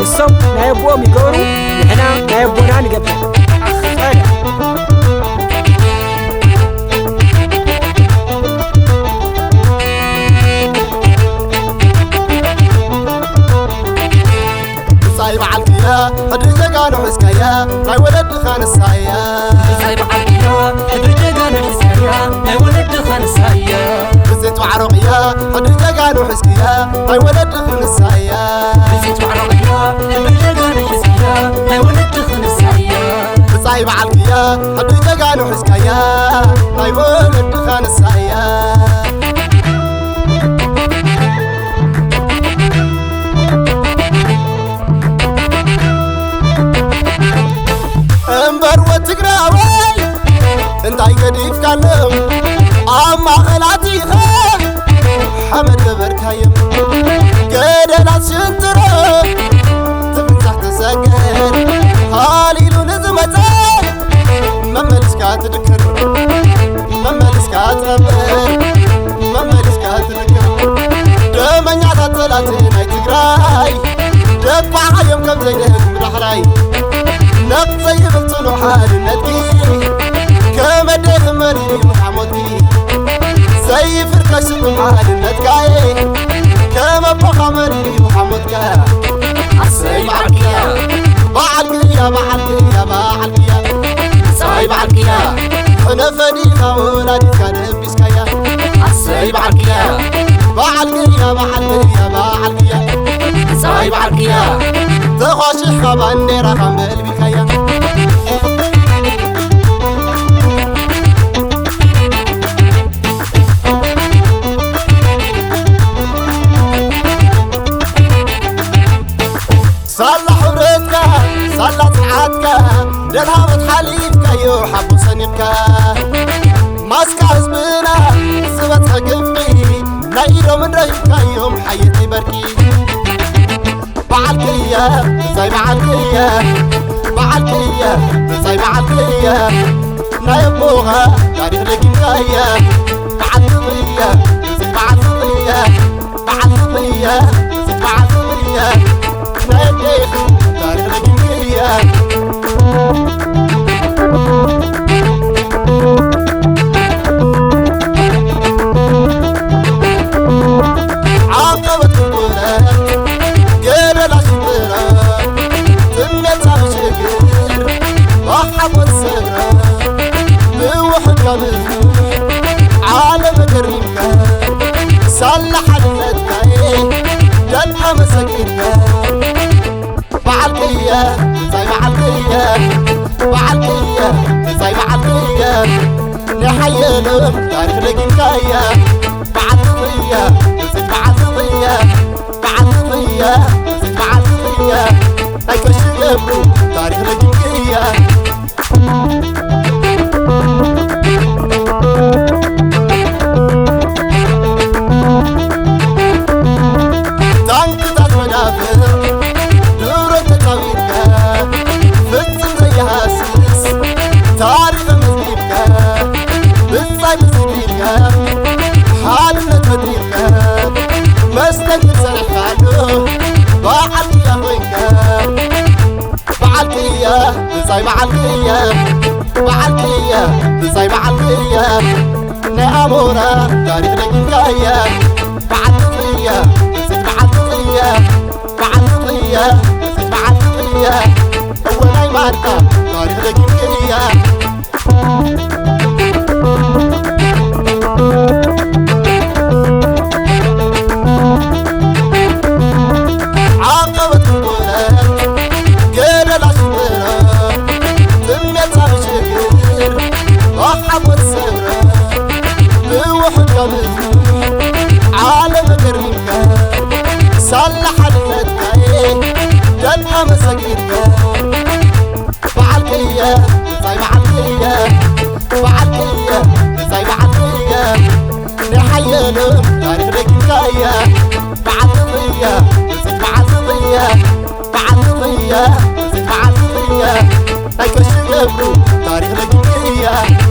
نسوم نايبوهم يقولوا نحنا نايبونا نقبل صايب عالقيا هدرجة قانو حسكايا ناي ولد خانسايا صايب عالقيا هدرجة قانو حسكايا ناي ولد خانسايا بزيت وعرقيا هدرجة قانو حسكايا ناي ولد خانسايا بزيت وعرقيا هدرجة قانو حسكايا ناي ولد خانسايا صايب عالقيا هدرجة قانو حسكايا ناي ولد خانسايا انتي قديف كلم اما خلاتي خا حمد بركايم قدنا سنترا تبنزح تسكر هاليلو نزمتان مملسكا تذكر مملسكا تغبر مملسكا تذكر دمنيا تطلاتي ناي تقراي دبعها يوم كم زينك مدحراي نقصي بلطنو حال ندقي كما دخمري محمودي زي فركش بحال النتكاي كما بخمري محمودك صايب عالقيا بعالقيا بعالقيا بعالقيا صايب عالقيا انا فدي ولادي كان بيسكايا صايب عالقيا بعالقيا بعالقيا بعالقيا صايب عالقيا تخش خباني رقم بالبكايا صلى حريتك صلى صحاتك دلها متحليفك يو حبو صنيبك ماسك حزبنا سبت حقفي نايرو من ريبك يوم حياتي بركي بعالقيا زي بعالقيا بعالقيا زي بعالقيا نايبوها تاريخ لكي مكايا بعالقيا زي بعالقيا بعالقيا زي بعالقيا نايبوها تاريخ لكي مكايا عالم قريبك صلح حدثك دلها مسكتك بعالقيا زي بعالقيا بعالقيا زي بعالقيا نحيلهم تاريخ لقنكايا بعالقيا زي بعالقيا بعالقيا زي بعالقيا هيك الشغل تاريخ لقنكايا تعرف مزيدك بالصيب سنينك حالنا تدريك مستقبل سرحانو بعالقيا وينك بعالقيا بالصيب بعالقيا بعالقيا بالصيب بعالقيا نعمورا تاريخ لقنكايا بعالقيا بالصيب بعالقيا بعالقيا بالصيب بعالقيا هو ناي ماركا تاريخ لقنكايا عاقبت الولاد قال العشرة تمت عبشكر وحبت سرة بوحد قبل عالم قريبك صلح الفتاين دلها مساكتك بعالقيا زي بعالقيا بعالقيا زي بعالقيا نحيلهم تاريخ لقنكايا بعالقيا زي بعالقيا بعالقيا زي بعالقيا هيك الشغل تاريخ لقنكايا